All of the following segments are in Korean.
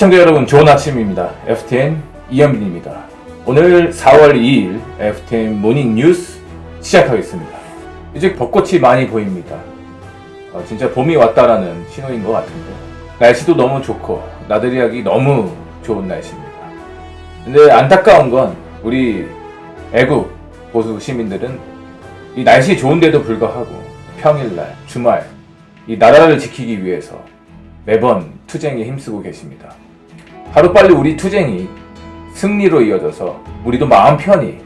시청자 여러분, 좋은 아침입니다. FTN 이현빈입니다. 오늘 4월 2일 FTN 모닝 뉴스 시작하겠습니다. 이제 벚꽃이 많이 보입니다. 진짜 봄이 왔다라는 신호인 것 같은데, 날씨도 너무 좋고 나들이 하기 너무 좋은 날씨입니다. 근데 안타까운 건 우리 애국 보수 시민들은 이 날씨 좋은데도 불구하고 평일날, 주말 이 나라를 지키기 위해서 매번 투쟁에 힘쓰고 계십니다. 하루빨리 우리 투쟁이 승리로 이어져서 우리도 마음 편히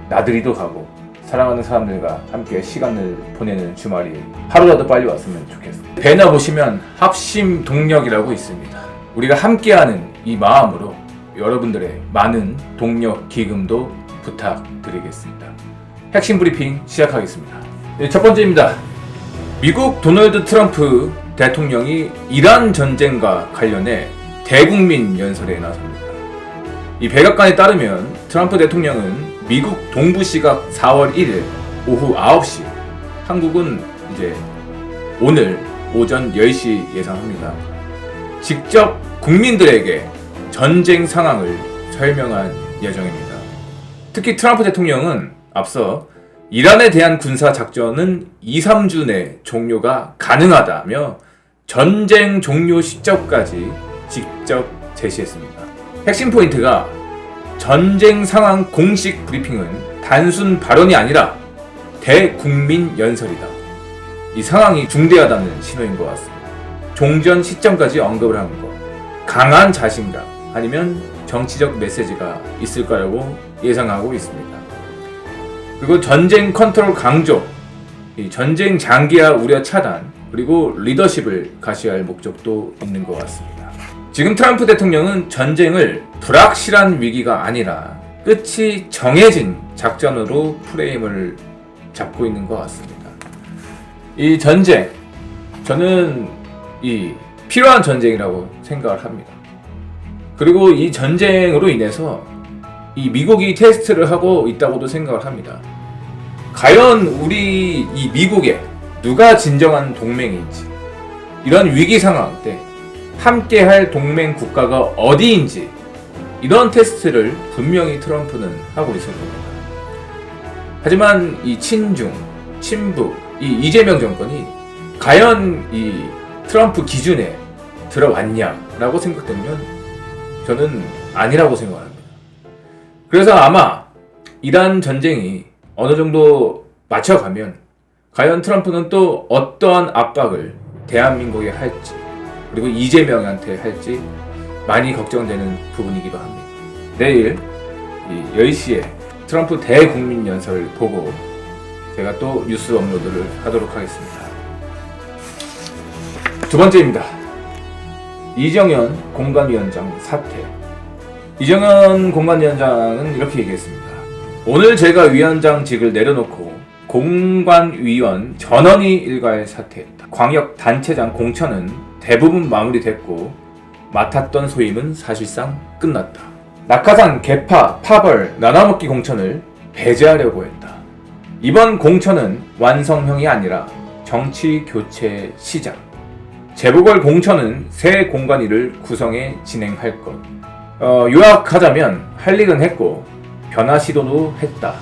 나들이도 가고 사랑하는 사람들과 함께 시간을 보내는 주말이 하루라도 빨리 왔으면 좋겠습니다. 배너 보시면 합심 동력이라고 있습니다. 우리가 함께하는 이 마음으로 여러분들의 많은 동력 기금도 부탁드리겠습니다. 핵심 브리핑 시작하겠습니다. 첫 번째입니다. 미국 도널드 트럼프 대통령이 이란 전쟁과 관련해 대국민 연설에 나섭니다. 이 백악관에 따르면 트럼프 대통령은 미국 동부 시각 4월 1일 오후 9시, 한국은 이제 오늘 오전 10시 예상합니다. 직접 국민들에게 전쟁 상황을 설명할 예정입니다. 특히 트럼프 대통령은 앞서 이란에 대한 군사 작전은 2-3주 내 종료가 가능하다며 전쟁 종료 시점까지 직접 제시했습니다. 핵심 포인트가 전쟁 상황 공식 브리핑은 단순 발언이 아니라 대국민 연설이다. 이 상황이 중대하다는 신호인 것 같습니다. 종전 시점까지 언급을 한 것, 강한 자신감 아니면 정치적 메시지가 있을 거라고 예상하고 있습니다. 그리고 전쟁 컨트롤 강조, 이 전쟁 장기화 우려 차단, 그리고 리더십을 가시할 목적도 있는 것 같습니다. 지금 트럼프 대통령은 전쟁을 불확실한 위기가 아니라 끝이 정해진 작전으로 프레임을 잡고 있는 것 같습니다. 이 전쟁, 저는 이 필요한 전쟁이라고 생각을 합니다. 그리고 이 전쟁으로 인해서 이 미국이 테스트를 하고 있다고도 생각을 합니다. 과연 우리 이 미국에 누가 진정한 동맹인지, 이런 위기 상황 때 함께할 동맹 국가가 어디인지, 이런 테스트를 분명히 트럼프는 하고 있을 겁니다. 하지만 이 친중, 친북, 이 이재명 정권이 과연 이 트럼프 기준에 들어왔냐라고 생각되면 저는 아니라고 생각합니다. 그래서 아마 이란 전쟁이 어느 정도 맞춰가면 과연 트럼프는 또 어떠한 압박을 대한민국에 할지, 그리고 이재명한테 할지 많이 걱정되는 부분이기도 합니다. 내일 10시에 트럼프 대국민 연설 보고 제가 또 뉴스 업로드를 하도록 하겠습니다. 두 번째입니다. 이정현 공관위원장 사퇴. 이정현 공관위원장은 이렇게 얘기했습니다. 오늘 제가 위원장직을 내려놓고 공관위원 전원이 일괄 사퇴했다. 광역단체장 공천은 대부분 마무리됐고 맡았던 소임은 사실상 끝났다. 낙하산, 개파, 파벌, 나눠먹기 공천을 배제하려고 했다. 이번 공천은 완성형이 아니라 정치 교체 시작. 재보궐 공천은 새 공관위를 구성해 진행할 것. 요약하자면 할 일은 했고 변화 시도도 했다.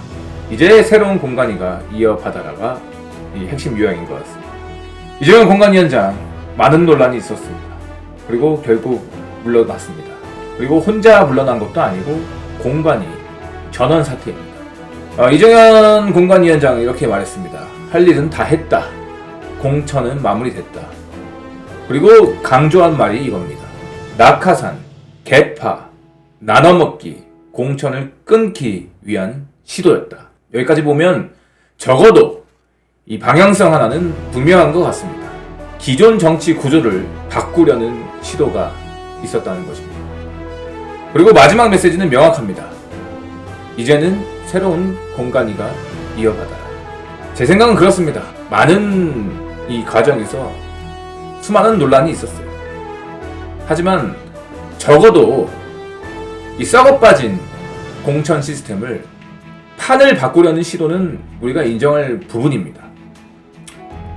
이제 새로운 공관위가 이어받아라가 이 핵심 요약인 것 같습니다. 이정현 공관위원장 많은 논란이 있었습니다. 그리고 결국 물러났습니다. 그리고 혼자 물러난 것도 아니고 공관위 전원 사퇴입니다. 이정현 공관위원장은 이렇게 말했습니다. 할 일은 다 했다. 공천은 마무리됐다. 그리고 강조한 말이 이겁니다. 낙하산, 개파, 나눠먹기, 공천을 끊기 위한 시도였다. 여기까지 보면 적어도 이 방향성 하나는 분명한 것 같습니다. 기존 정치 구조를 바꾸려는 시도가 있었다는 것입니다. 그리고 마지막 메시지는 명확합니다. 이제는 새로운 공관위가 이어받아라. 제 생각은 그렇습니다. 많은 이 과정에서 수많은 논란이 있었어요. 하지만 적어도 이 썩어빠진 공천 시스템을 판을 바꾸려는 시도는 우리가 인정할 부분입니다.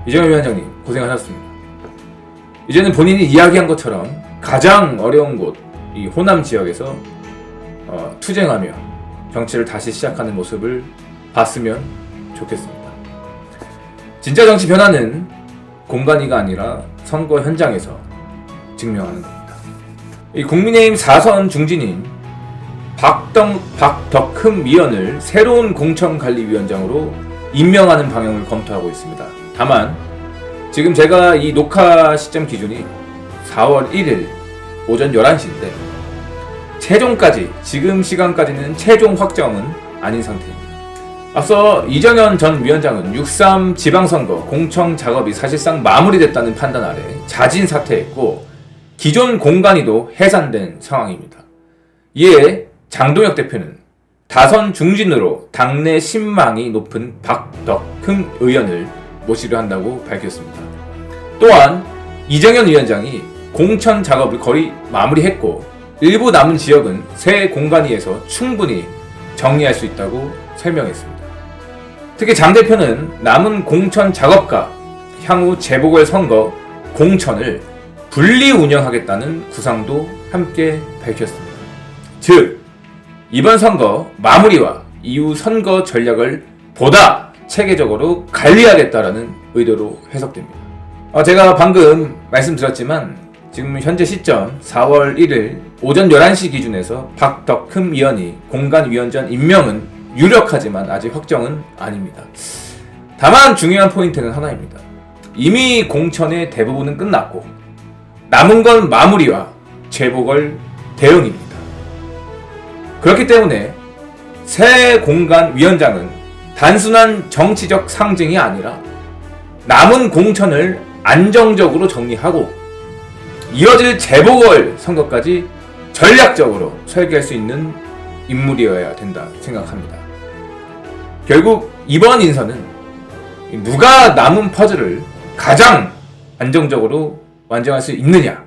이정현 위원장님 고생하셨습니다. 이제는 본인이 이야기한 것처럼 가장 어려운 곳, 이 호남 지역에서 투쟁하며 정치를 다시 시작하는 모습을 봤으면 좋겠습니다. 진짜 정치 변화는 공간이가 아니라 선거 현장에서 증명하는 겁니다. 이 국민의힘 4선 중진인 박덕흠 위원을 새로운 공천관리위원장으로 임명하는 방향을 검토하고 있습니다. 다만 지금 제가 이 녹화 시점 기준이 4월 1일 오전 11시인데 지금 시간까지는 최종 확정은 아닌 상태입니다. 앞서 이정현 전 위원장은 6.3 지방선거 공청 작업이 사실상 마무리됐다는 판단 아래 자진 사퇴했고 기존 공관위도 해산된 상황입니다. 이에 장동혁 대표는 다선 중진으로 당내 신망이 높은 박덕흠 의원을 모시려 한다고 밝혔습니다. 또한 이정현 위원장이 공천 작업을 거의 마무리했고 일부 남은 지역은 새 공관위에서 충분히 정리할 수 있다고 설명했습니다. 특히 장 대표는 남은 공천 작업과 향후 재보궐선거 공천을 분리 운영하겠다는 구상도 함께 밝혔습니다. 즉 이번 선거 마무리와 이후 선거 전략을 보다 체계적으로 관리하겠다라는 의도로 해석됩니다. 제가 방금 말씀드렸지만 지금 현재 시점 4월 1일 오전 11시 기준에서 박덕흠 위원이 공관위원장 임명은 유력하지만 아직 확정은 아닙니다. 다만 중요한 포인트는 하나입니다. 이미 공천의 대부분은 끝났고 남은 건 마무리와 재보궐 대응입니다. 그렇기 때문에 새 공관위원장은 단순한 정치적 상징이 아니라 남은 공천을 안정적으로 정리하고 이어질 재보궐 선거까지 전략적으로 설계할 수 있는 인물이어야 된다 생각합니다. 결국 이번 인선은 누가 남은 퍼즐을 가장 안정적으로 완성할 수 있느냐,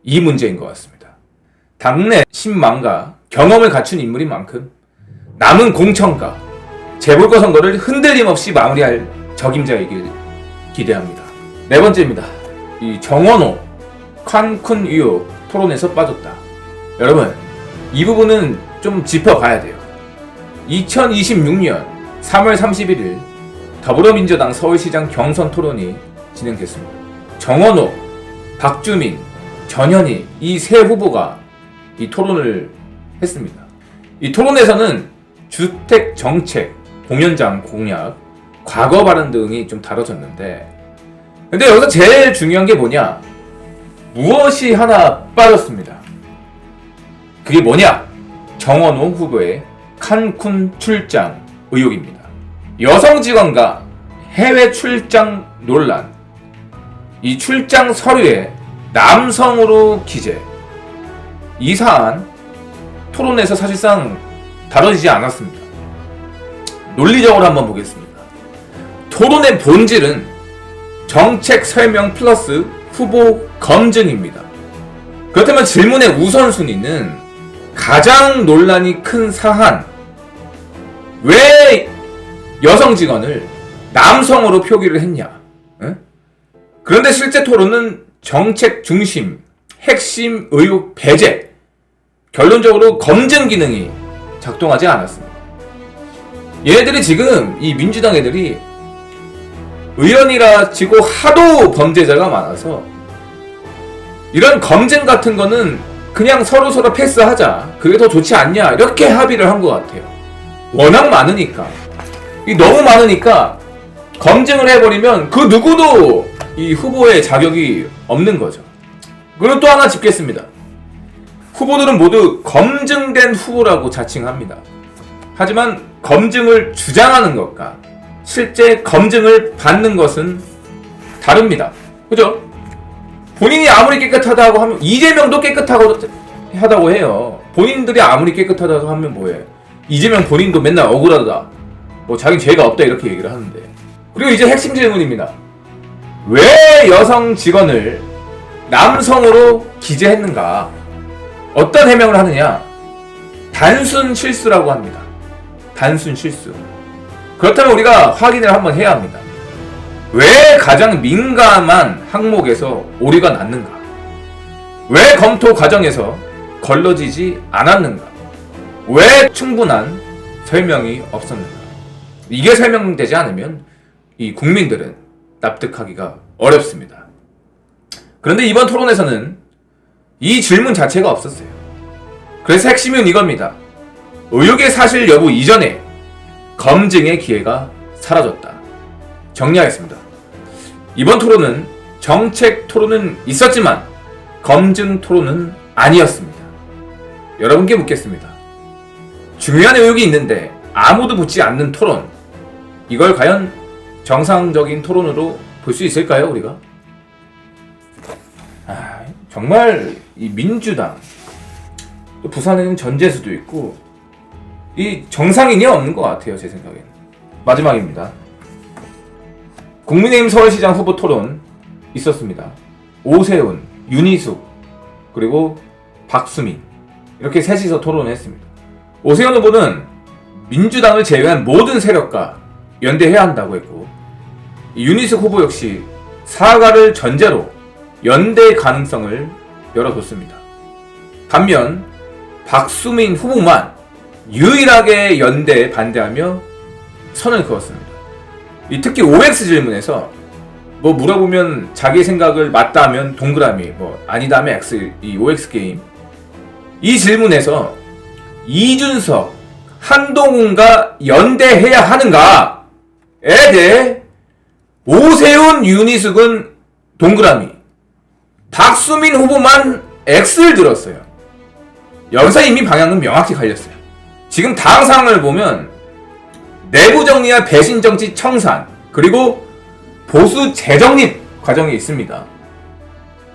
이 문제인 것 같습니다. 당내 신망과 경험을 갖춘 인물인 만큼 남은 공천과 재보궐 선거를 흔들림 없이 마무리할 적임자이길 기대합니다. 네 번째입니다. 이 정원호 칸쿤 의혹 토론에서 빠졌다. 여러분, 이 부분은 좀 짚어봐야 돼요. 2026년 3월 31일 더불어민주당 서울시장 경선 토론이 진행됐습니다. 정원호, 박주민, 전현희 이 세 후보가 이 토론을 했습니다. 이 토론에서는 주택 정책, 공연장 공약, 과거 발언 등이 좀 다뤄졌는데, 근데 여기서 제일 중요한 게 뭐냐? 무엇이 하나 빠졌습니다. 그게 뭐냐? 정원호 후보의 칸쿤 출장 의혹입니다. 여성 직원과 해외 출장 논란, 이 출장 서류에 남성으로 기재, 이 사안 토론에서 사실상 다뤄지지 않았습니다. 논리적으로 한번 보겠습니다. 토론의 본질은 정책 설명 플러스 후보 검증입니다. 그렇다면 질문의 우선순위는 가장 논란이 큰 사안, 왜 여성 직원을 남성으로 표기를 했냐? 그런데 실제 토론은 정책 중심, 핵심 의혹 배제, 결론적으로 검증 기능이 작동하지 않았습니다. 얘네들이 지금 이 민주당 애들이 의원이라 치고 하도 범죄자가 많아서 이런 검증 같은 거는 그냥 서로 패스하자, 그게 더 좋지 않냐, 이렇게 합의를 한 것 같아요. 워낙 많으니까, 너무 많으니까 검증을 해버리면 그 누구도 이 후보의 자격이 없는 거죠. 그리고 또 하나 짚겠습니다. 후보들은 모두 검증된 후보라고 자칭합니다. 하지만 검증을 주장하는 것과 실제 검증을 받는 것은 다릅니다. 그죠? 본인이 아무리 깨끗하다고 하면, 이재명도 깨끗하다고 해요. 본인들이 아무리 깨끗하다고 하면 뭐해? 이재명 본인도 맨날 억울하다, 자기는 죄가 없다, 이렇게 얘기를 하는데. 그리고 이제 핵심 질문입니다. 왜 여성 직원을 남성으로 기재했는가? 어떤 해명을 하느냐? 단순 실수라고 합니다. 단순 실수. 그렇다면 우리가 확인을 한번 해야 합니다. 왜 가장 민감한 항목에서 오류가 났는가? 왜 검토 과정에서 걸러지지 않았는가? 왜 충분한 설명이 없었는가? 이게 설명되지 않으면 이 국민들은 납득하기가 어렵습니다. 그런데 이번 토론에서는 이 질문 자체가 없었어요. 그래서 핵심은 이겁니다. 의혹의 사실 여부 이전에 검증의 기회가 사라졌다. 정리하겠습니다. 이번 토론은 정책 토론은 있었지만 검증 토론은 아니었습니다. 여러분께 묻겠습니다. 중요한 의혹이 있는데 아무도 묻지 않는 토론, 이걸 과연 정상적인 토론으로 볼 수 있을까요, 우리가? 정말 이 민주당, 또 부산에는 전재수도 있고 이 정상인이 없는 것 같아요, 제 생각에는. 마지막입니다. 국민의힘 서울시장 후보 토론 있었습니다. 오세훈, 윤희숙, 그리고 박수민, 이렇게 셋이서 토론을 했습니다. 오세훈 후보는 민주당을 제외한 모든 세력과 연대해야 한다고 했고, 윤희숙 후보 역시 사과를 전제로 연대 가능성을 열어뒀습니다. 반면 박수민 후보만 유일하게 연대에 반대하며 선을 그었습니다. 특히 OX 질문에서 뭐 물어보면 자기 생각을 맞다 하면 동그라미, 뭐 아니다 하면 X, 이 OX 게임, 이 질문에서 이준석, 한동훈과 연대해야 하는가에 대해 오세훈, 윤희숙은 동그라미, 박수민 후보만 X를 들었어요. 여기서 이미 방향은 명확히 갈렸어요. 지금 다음 상황을 보면 내부 정리와 배신 정치 청산, 그리고 보수 재정립 과정이 있습니다.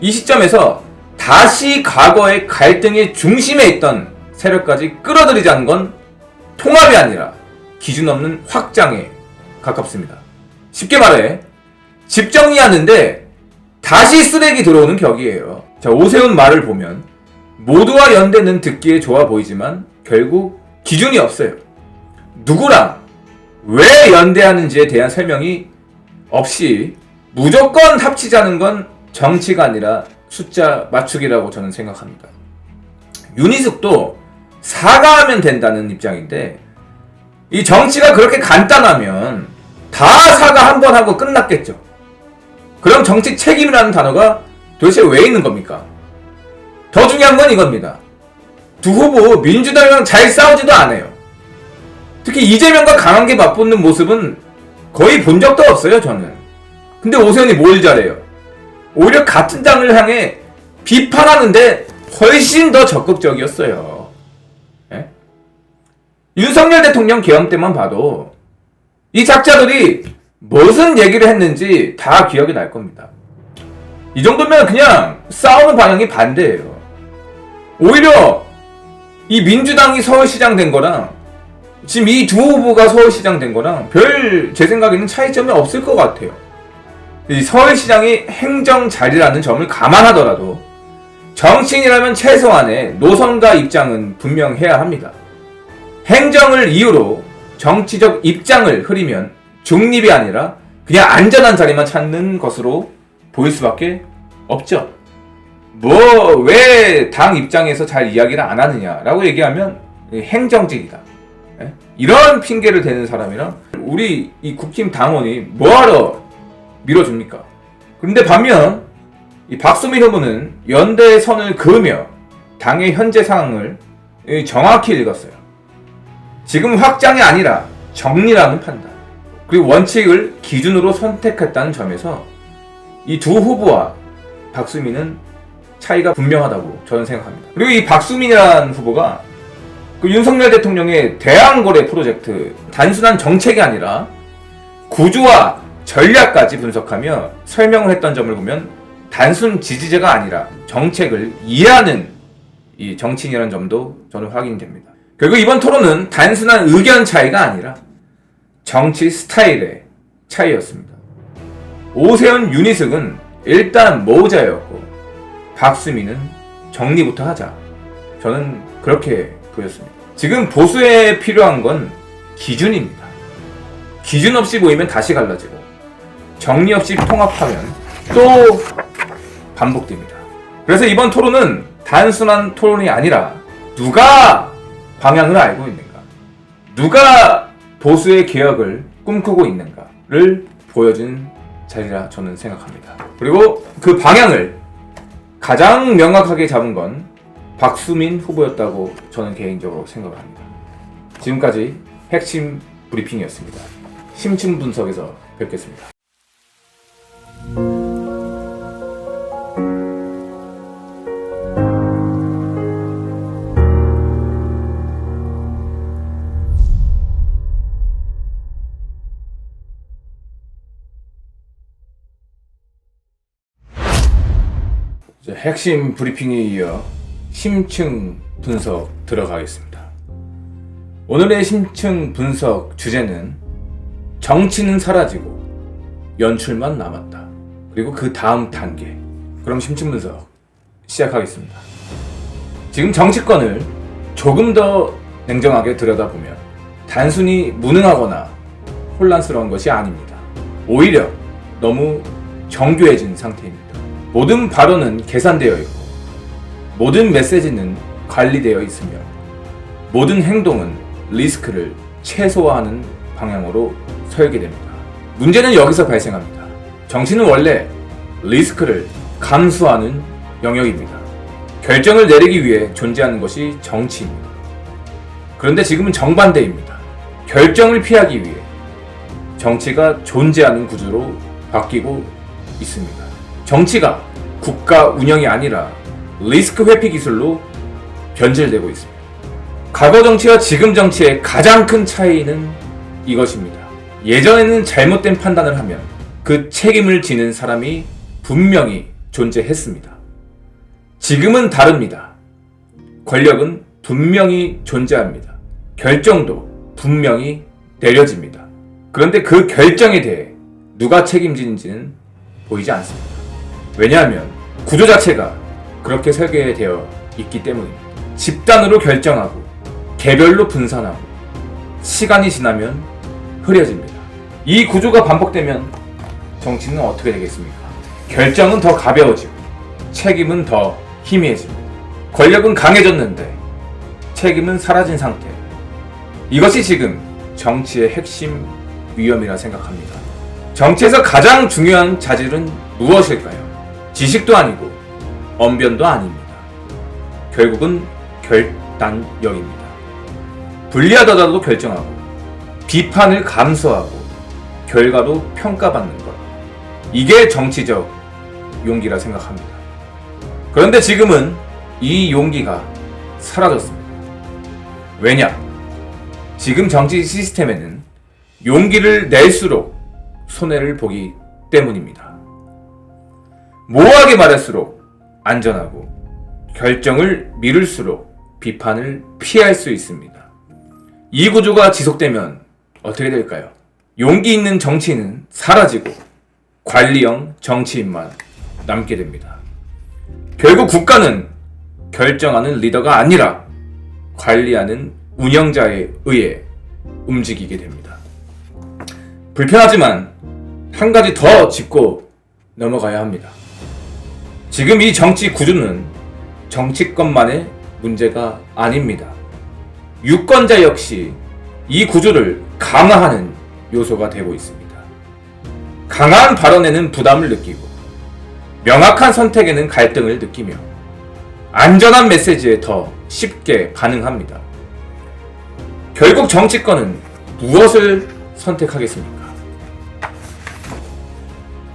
이 시점에서 다시 과거의 갈등의 중심에 있던 세력까지 끌어들이자는 건 통합이 아니라 기준 없는 확장에 가깝습니다. 쉽게 말해 집 정리하는데 다시 쓰레기 들어오는 격이에요. 자, 오세훈 말을 보면 모두와 연대는 듣기에 좋아 보이지만 결국 기준이 없어요. 누구랑 왜 연대하는지에 대한 설명이 없이 무조건 합치자는 건 정치가 아니라 숫자 맞추기라고 저는 생각합니다. 윤희숙도 사과하면 된다는 입장인데, 이 정치가 그렇게 간단하면 다 사과 한 번 하고 끝났겠죠. 그럼 정치 책임이라는 단어가 도대체 왜 있는 겁니까? 더 중요한 건 이겁니다. 두 후보 민주당이랑 잘 싸우지도 않아요. 특히 이재명과 강하게 맞붙는 모습은 거의 본 적도 없어요, 저는. 근데 오세훈이 뭘 잘해요? 오히려 같은 당을 향해 비판하는데 훨씬 더 적극적이었어요. 예? 윤석열 대통령 계엄 때만 봐도 이 작자들이 무슨 얘기를 했는지 다 기억이 날 겁니다. 이 정도면 그냥 싸우는 방향이 반대예요. 오히려 이 민주당이 서울시장 된 거랑 지금 이 두 후보가 서울시장 된 거랑 별 제 생각에는 차이점이 없을 것 같아요. 이 서울시장이 행정 자리라는 점을 감안하더라도 정치인이라면 최소한의 노선과 입장은 분명해야 합니다. 행정을 이유로 정치적 입장을 흐리면 중립이 아니라 그냥 안전한 자리만 찾는 것으로 보일 수밖에 없죠. 뭐 왜 당 입장에서 잘 이야기를 안 하느냐라고 얘기하면 행정직이다, 이런 핑계를 대는 사람이랑 우리 이 국힘 당원이 뭐하러 밀어줍니까? 그런데 반면 이 박수민 후보는 연대의 선을 그으며 당의 현재 상황을 정확히 읽었어요. 지금 확장이 아니라 정리라는 판단, 그리고 원칙을 기준으로 선택했다는 점에서 이 두 후보와 박수민은 차이가 분명하다고 저는 생각합니다. 그리고 이 박수민이라는 후보가 그 윤석열 대통령의 대항거래 프로젝트, 단순한 정책이 아니라 구조와 전략까지 분석하며 설명을 했던 점을 보면 단순 지지자가 아니라 정책을 이해하는 이 정치인이라는 점도 저는 확인됩니다. 결국 이번 토론은 단순한 의견 차이가 아니라 정치 스타일의 차이였습니다. 오세훈, 윤희숙은 일단 모자였고 박수민은 정리부터 하자, 저는 그렇게 보였습니다. 지금 보수에 필요한 건 기준입니다. 기준 없이 보이면 다시 갈라지고 정리 없이 통합하면 또 반복됩니다. 그래서 이번 토론은 단순한 토론이 아니라 누가 방향을 알고 있는가, 누가 보수의 개혁을 꿈꾸고 있는가를 보여준 자리라 저는 생각합니다. 그리고 그 방향을 가장 명확하게 잡은 건 박수민 후보였다고 저는 개인적으로 생각을 합니다. 지금까지 핵심 브리핑이었습니다. 심층 분석에서 뵙겠습니다. 핵심 브리핑에 이어 심층 분석 들어가겠습니다. 오늘의 심층 분석 주제는 정치는 사라지고 연출만 남았다. 그리고 그 다음 단계. 그럼 심층 분석 시작하겠습니다. 지금 정치권을 조금 더 냉정하게 들여다보면 단순히 무능하거나 혼란스러운 것이 아닙니다. 오히려 너무 정교해진 상태입니다. 모든 발언은 계산되어 있고 모든 메시지는 관리되어 있으며 모든 행동은 리스크를 최소화하는 방향으로 설계됩니다. 문제는 여기서 발생합니다. 정치는 원래 리스크를 감수하는 영역입니다. 결정을 내리기 위해 존재하는 것이 정치입니다. 그런데 지금은 정반대입니다. 결정을 피하기 위해 정치가 존재하는 구조로 바뀌고 있습니다. 정치가 국가 운영이 아니라 리스크 회피 기술로 변질되고 있습니다. 과거 정치와 지금 정치의 가장 큰 차이는 이것입니다. 예전에는 잘못된 판단을 하면 그 책임을 지는 사람이 분명히 존재했습니다. 지금은 다릅니다. 권력은 분명히 존재합니다. 결정도 분명히 내려집니다. 그런데 그 결정에 대해 누가 책임지는지는 보이지 않습니다. 왜냐하면 구조 자체가 그렇게 설계되어 있기 때문입니다. 집단으로 결정하고 개별로 분산하고 시간이 지나면 흐려집니다. 이 구조가 반복되면 정치는 어떻게 되겠습니까? 결정은 더 가벼워지고 책임은 더 희미해집니다. 권력은 강해졌는데 책임은 사라진 상태. 이것이 지금 정치의 핵심 위험이라 생각합니다. 정치에서 가장 중요한 자질은 무엇일까요? 지식도 아니고 언변도 아닙니다. 결국은 결단력입니다. 불리하더라도 결정하고 비판을 감수하고 결과로 평가받는 것. 이게 정치적 용기라 생각합니다. 그런데 지금은 이 용기가 사라졌습니다. 왜냐? 지금 정치 시스템에는 용기를 낼수록 손해를 보기 때문입니다. 모호하게 말할수록 안전하고 결정을 미룰수록 비판을 피할 수 있습니다. 이 구조가 지속되면 어떻게 될까요? 용기 있는 정치인은 사라지고 관리형 정치인만 남게 됩니다. 결국 국가는 결정하는 리더가 아니라 관리하는 운영자에 의해 움직이게 됩니다. 불편하지만 한 가지 더 짚고 넘어가야 합니다. 지금 이 정치 구조는 정치권만의 문제가 아닙니다. 유권자 역시 이 구조를 강화하는 요소가 되고 있습니다. 강한 발언에는 부담을 느끼고 명확한 선택에는 갈등을 느끼며 안전한 메시지에 더 쉽게 반응합니다. 결국 정치권은 무엇을 선택하겠습니까?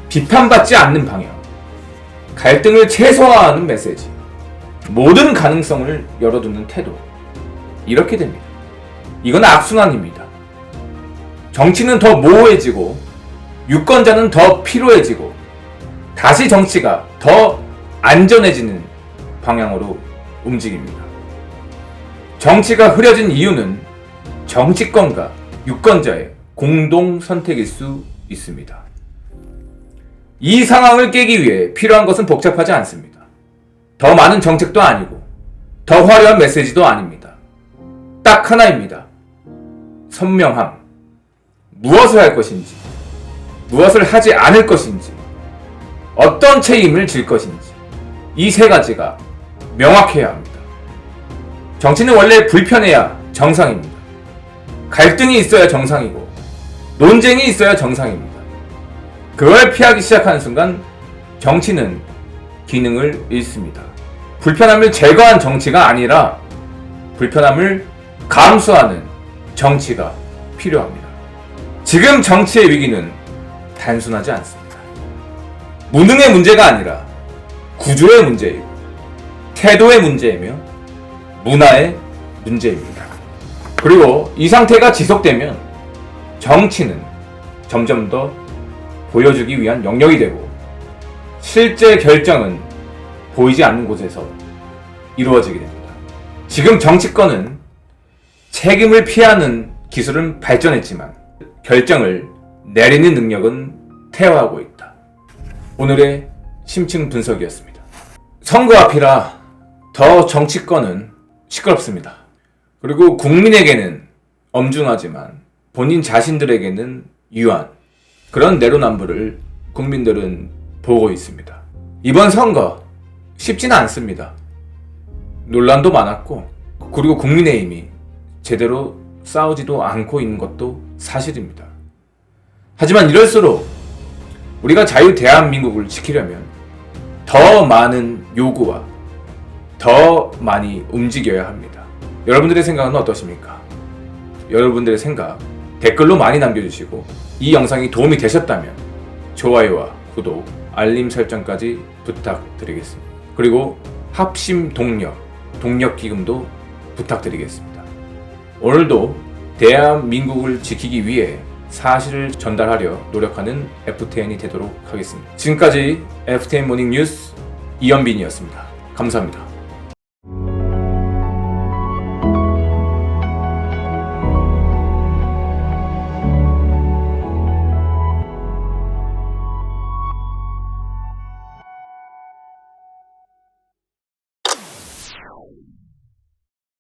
비판받지 않는 방향, 갈등을 최소화하는 메시지, 모든 가능성을 열어두는 태도. 이렇게 됩니다. 이건 악순환입니다. 정치는 더 모호해지고 유권자는 더 피로해지고 다시 정치가 더 안전해지는 방향으로 움직입니다. 정치가 흐려진 이유는 정치권과 유권자의 공동 선택일 수 있습니다. 이 상황을 깨기 위해 필요한 것은 복잡하지 않습니다. 더 많은 정책도 아니고 더 화려한 메시지도 아닙니다. 딱 하나입니다. 선명함. 무엇을 할 것인지, 무엇을 하지 않을 것인지, 어떤 책임을 질 것인지, 이 세 가지가 명확해야 합니다. 정치는 원래 불편해야 정상입니다. 갈등이 있어야 정상이고 논쟁이 있어야 정상입니다. 그걸 피하기 시작하는 순간 정치는 기능을 잃습니다. 불편함을 제거한 정치가 아니라 불편함을 감수하는 정치가 필요합니다. 지금 정치의 위기는 단순하지 않습니다. 무능의 문제가 아니라 구조의 문제이고 태도의 문제이며 문화의 문제입니다. 그리고 이 상태가 지속되면 정치는 점점 더 보여주기 위한 영역이 되고 실제 결정은 보이지 않는 곳에서 이루어지게 됩니다. 지금 정치권은 책임을 피하는 기술은 발전했지만 결정을 내리는 능력은 퇴화하고 있다. 오늘의 심층 분석이었습니다. 선거 앞이라 더 정치권은 시끄럽습니다. 그리고 국민에게는 엄중하지만 본인 자신들에게는 유한 그런 내로남불을 국민들은 보고 있습니다. 이번 선거 쉽지는 않습니다. 논란도 많았고 그리고 국민의힘이 제대로 싸우지도 않고 있는 것도 사실입니다. 하지만 이럴수록 우리가 자유 대한민국을 지키려면 더 많은 요구와 더 많이 움직여야 합니다. 여러분들의 생각은 어떠십니까? 여러분들의 생각 댓글로 많이 남겨주시고 이 영상이 도움이 되셨다면 좋아요와 구독, 알림 설정까지 부탁드리겠습니다. 그리고 합심 동력 기금도 부탁드리겠습니다. 오늘도 대한민국을 지키기 위해 사실을 전달하려 노력하는 FTN이 되도록 하겠습니다. 지금까지 FTN 모닝 뉴스 이현빈이었습니다. 감사합니다.